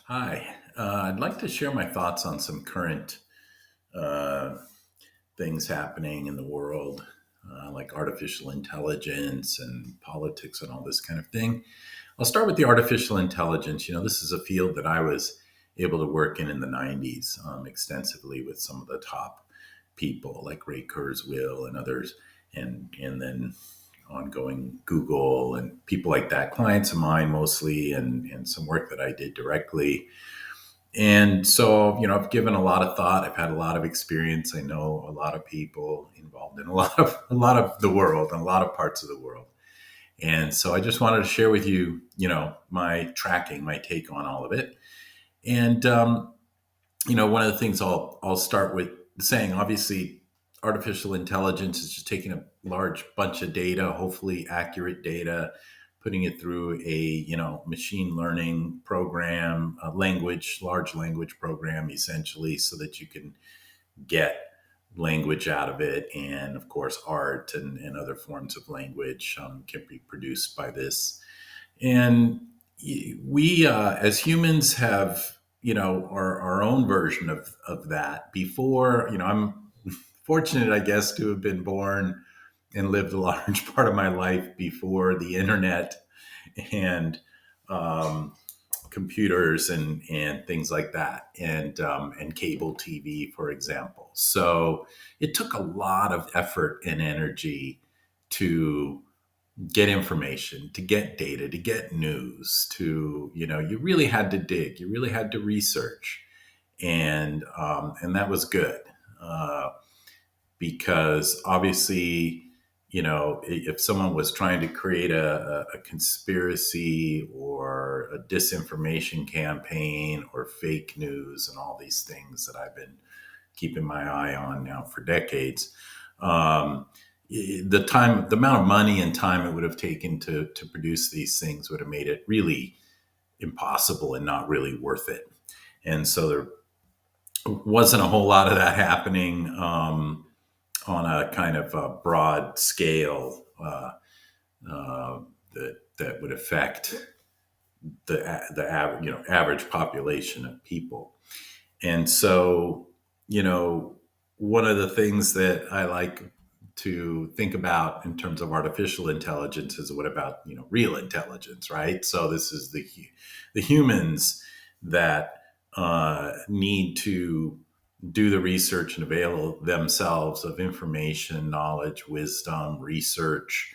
Hi, I'd like to share my thoughts on some current uh, things happening in the world, like artificial intelligence and politics and all this kind of thing. I'll start with the artificial intelligence. This is a field that I was able to work in the 90s extensively with some of the top people like Ray Kurzweil and others, and then ongoing Google and people like that, clients of mine mostly, and some work that I did directly. And so, I've given a lot of thought. I've had a lot of experience. I know a lot of people involved in a lot of the world and a lot of parts of the world. And so I just wanted to share with you, my tracking, my take on all of it. And one of the things I'll start with saying, obviously, artificial intelligence is just taking a large bunch of data, hopefully accurate data, putting it through a machine learning program, a large language program, essentially, so that you can get language out of it, and of course, art and other forms of language can be produced by this. And we, as humans, have our own version of that. Before, I'm fortunate, I guess, to have been born and lived a large part of my life before the internet and um, computers and things like that, and cable TV, for example. So it took a lot of effort and energy to get information, to get data, to get news, you really had to dig, you really had to research. And that was good. Because obviously, if someone was trying to create a conspiracy or a disinformation campaign or fake news and all these things that I've been keeping my eye on now for decades, um, the amount of money and time it would have taken to produce these things would have made it really impossible and not really worth it. And so there wasn't a whole lot of that happening on a kind of a broad scale that would affect the average population of people. And so, one of the things that I like to think about in terms of artificial intelligence is, what about real intelligence, right? So this is the humans that need to do the research and avail themselves of information, knowledge, wisdom, research,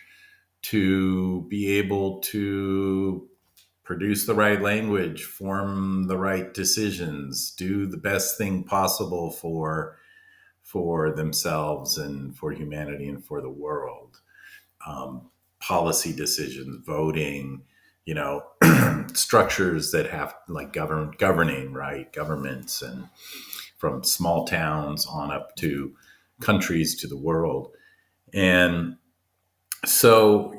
to be able to produce the right language, form the right decisions, do the best thing possible for themselves and for humanity and for the world. Policy decisions, voting, you know, structures that have like governing, right, governments, and from small towns on up to countries to the world. And so,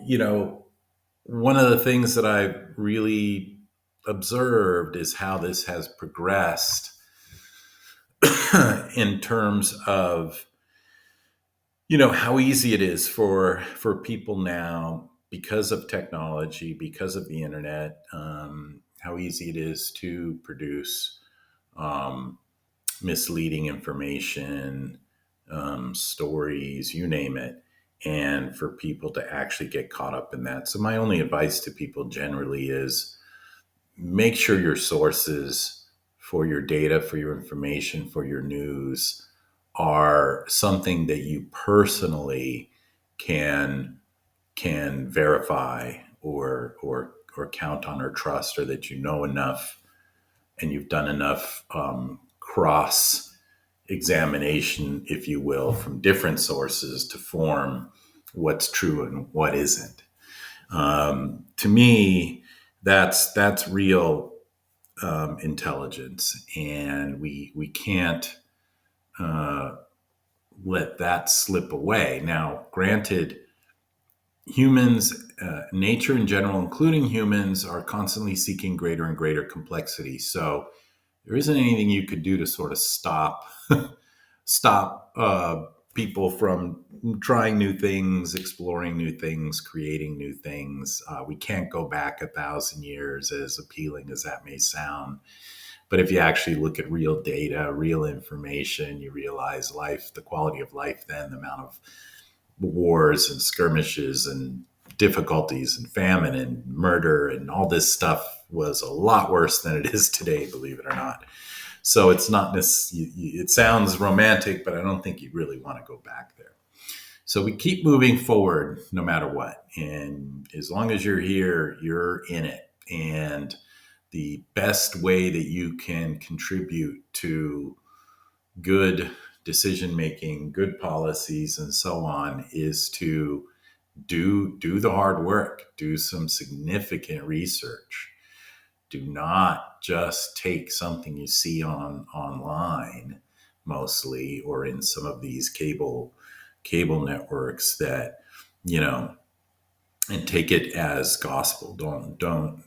one of the things that I've really observed is how this has progressed in terms of how easy it is for people now, because of technology, because of the internet, how easy it is to produce um, misleading information, stories, you name it, and for people to actually get caught up in that. So my only advice to people generally is, make sure your sources for your data, for your information, for your news are something that you personally can verify, or count on or trust, or that you know enough and you've done enough cross examination, if you will, from different sources to form what's true and what isn't. To me, that's real intelligence, and we can't uh, let that slip away. Now, granted, humans, nature in general, including humans, are constantly seeking greater and greater complexity. So there isn't anything you could do to sort of stop people from trying new things, exploring new things, creating new things. We can't go back 1,000 years, as appealing as that may sound. But if you actually look at real data, real information, you realize life, the quality of life then, the amount of wars and skirmishes and difficulties and famine and murder and all this stuff was a lot worse than it is today, believe it or not. So it's not it sounds romantic, but I don't think you really want to go back there. So we keep moving forward no matter what. And as long as you're here, you're in it. And the best way that you can contribute to good decision making, good policies, and so on is to do the hard work, do some significant research. Do not just take something you see on online, mostly, or in some of these cable networks that you know and take it as gospel. Don't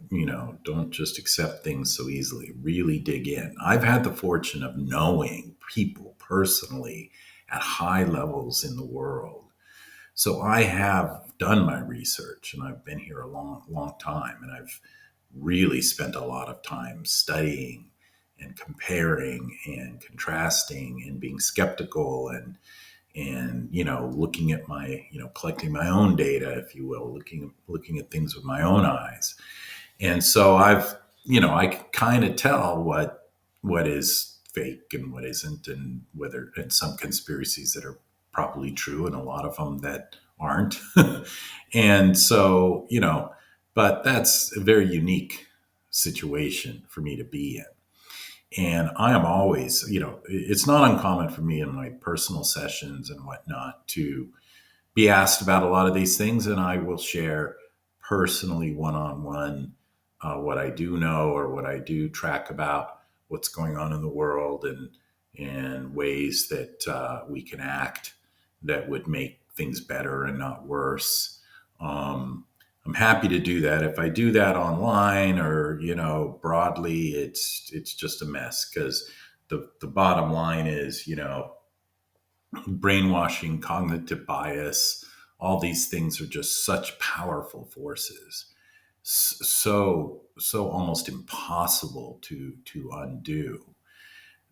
just accept things so easily. Really dig in. I've had the fortune of knowing people personally at high levels in the world, so I have done my research, and I've been here a long time, and I've really spent a lot of time studying and comparing and contrasting and being skeptical and looking at my collecting my own data, if you will, looking at things with my own eyes. And so I can kind of tell what is fake and what isn't, and whether, and some conspiracies that are probably true and a lot of them that aren't. And so, but that's a very unique situation for me to be in. And I am always, it's not uncommon for me in my personal sessions and whatnot to be asked about a lot of these things. And I will share personally, one on one, what I do know or what I do track about what's going on in the world, and ways that we can act that would make things better and not worse. I'm happy to do that. If I do that online or broadly, it's just a mess, because the bottom line is brainwashing, cognitive bias, all these things are just such powerful forces, so almost impossible to undo,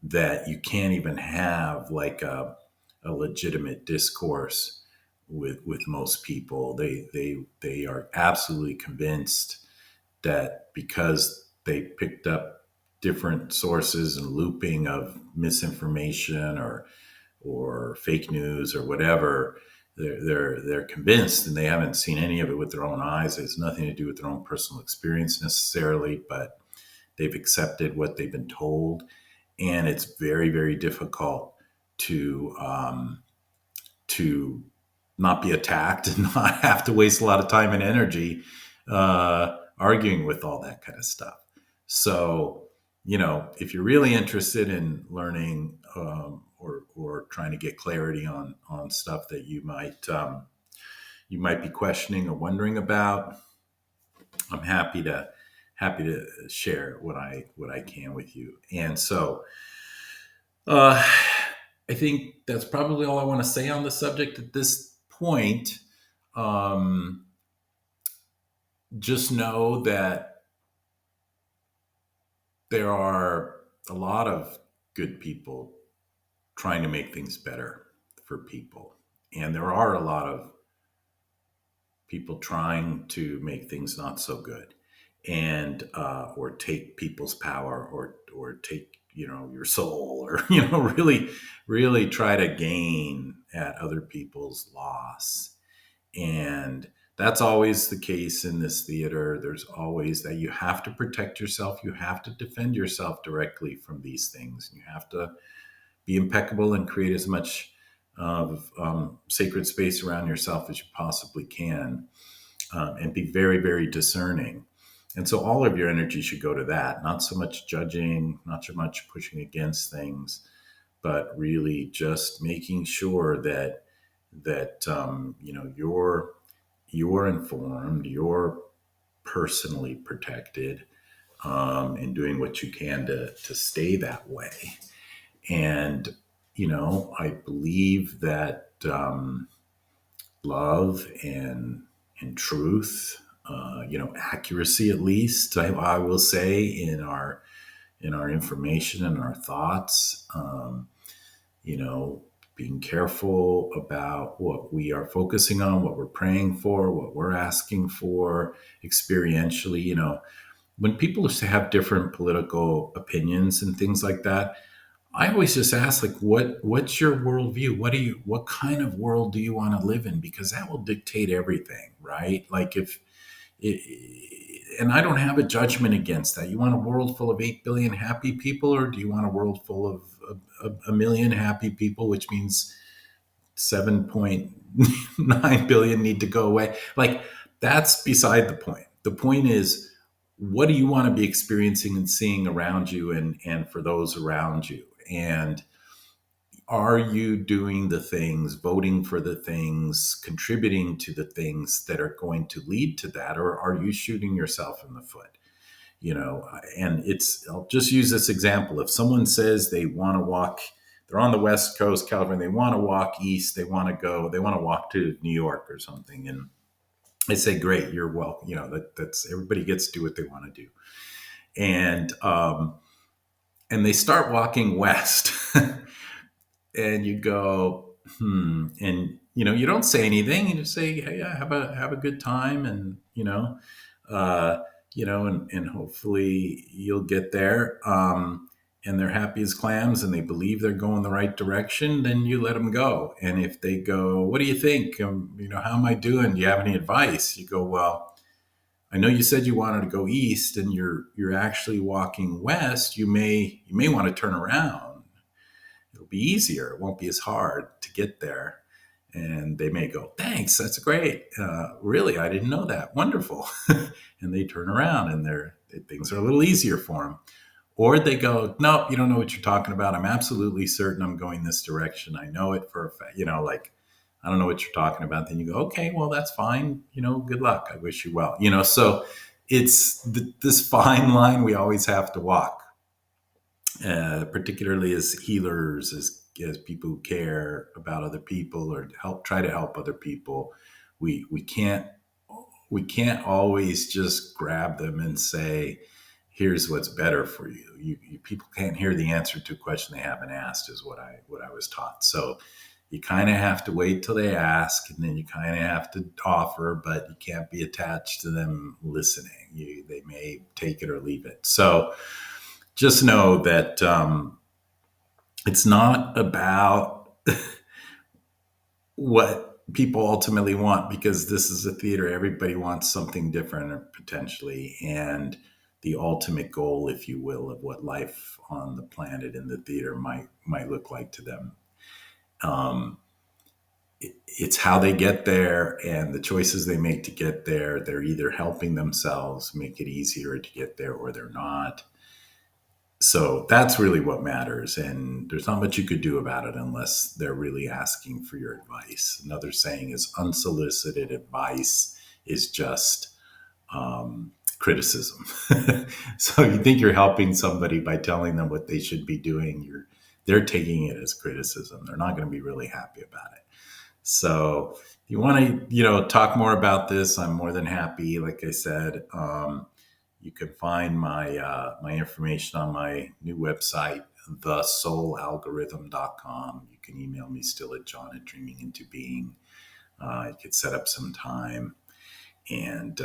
that you can't even have like a legitimate discourse with most people. They are absolutely convinced that because they picked up different sources and looping of misinformation or fake news or whatever, they're convinced, and they haven't seen any of it with their own eyes. It has nothing to do with their own personal experience necessarily, but they've accepted what they've been told, and it's very, very difficult to not be attacked and not have to waste a lot of time and energy arguing with all that kind of stuff. So, if you're really interested in learning, or trying to get clarity on stuff that you might be questioning or wondering about, I'm happy to share what I can with you. And so, uh, I think that's probably all I want to say on the subject at this point. Um, just know that there are a lot of good people trying to make things better for people. And there are a lot of people trying to make things not so good, and or take people's power, or take your soul, or really try to gain at other people's loss. And that's always the case in this theater. There's always that you have to protect yourself, you have to defend yourself directly from these things. You have to be impeccable and create as much of sacred space around yourself as you possibly can, and be very, very discerning. And so all of your energy should go to that, not so much judging, not so much pushing against things, but really just making sure that you're informed, you're personally protected, and doing what you can to stay that way. And I believe that love and truth, accuracy at least, I will say, in our information and our thoughts. You know, Being careful about what we are focusing on, what we're praying for, what we're asking for experientially. When people have different political opinions and things like that, I always just ask, like, what's your worldview? What kind of world do you want to live in? Because that will dictate everything, right? Like, and I don't have a judgment against that. You want a world full of 8 billion happy people, or do you want a world full of a million happy people, which means 7.9 billion need to go away? Like, that's beside the point. The point is, what do you want to be experiencing and seeing around you, and for those around you? And are you doing the things, voting for the things, contributing to the things that are going to lead to that, or are you shooting yourself in the foot? And I'll just use this example. If someone says they want to walk, they're on the West Coast, California, they want to walk east, they want to walk to New York or something. And I say, great, you're welcome. That's everybody gets to do what they want to do. And they start walking west. And you go, and you don't say anything. You just say, hey, yeah, have a good time, and uh, and hopefully you'll get there. And they're happy as clams, and they believe they're going the right direction. Then you let them go. And if they go, what do you think? How am I doing? Do you have any advice? You go, well, I know you said you wanted to go east, and you're actually walking west. You may want to turn around. It'll be easier. It won't be as hard to get there. And they may go, thanks, that's great. Really, I didn't know that. Wonderful. And they turn around, and things are a little easier for them. Or they go, nope, you don't know what you're talking about. I'm absolutely certain I'm going this direction. I know it for a fact. Like, I don't know what you're talking about. Then you go, okay, well, that's fine. Good luck. I wish you well. So it's this fine line we always have to walk, particularly as healers, as people who care about other people or try to help other people. We can't always just grab them and say, here's what's better for you. People can't hear the answer to a question they haven't asked, is what I was taught. So you kind of have to wait till they ask, and then you kind of have to offer, but you can't be attached to them listening. They may take it or leave it. So just know that it's not about what people ultimately want, because this is a theater. Everybody wants something different, potentially. And the ultimate goal, if you will, of what life on the planet in the theater might look like to them. It's how they get there and the choices they make to get there. They're either helping themselves make it easier to get there, or they're not. So that's really what matters. And there's not much you could do about it unless they're really asking for your advice. Another saying is, unsolicited advice is just criticism. So you think you're helping somebody by telling them what they should be doing, they're taking it as criticism. They're not going to be really happy about it. So if you want to, talk more about this, I'm more than happy. Like I said, you can find my information on my new website, thesoulalgorithm.com. You can email me still at john@dreamingintobeing. You could set up some time. And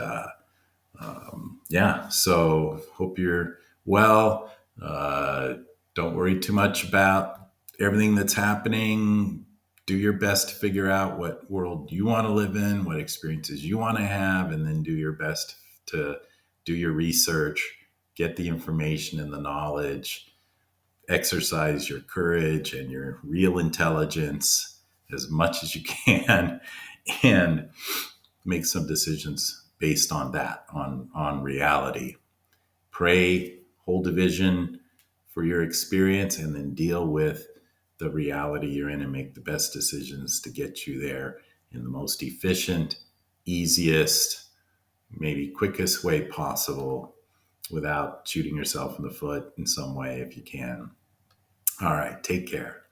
yeah, so hope you're well. Don't worry too much about everything that's happening. Do your best to figure out what world you want to live in, what experiences you want to have, and then do your best to do your research, get the information and the knowledge, exercise your courage and your real intelligence as much as you can, and make some decisions based on that, on reality. Pray, hold a vision for your experience, and then deal with the reality you're in and make the best decisions to get you there in the most efficient, easiest, maybe quickest way possible, without shooting yourself in the foot in some way if you can. All right, take care.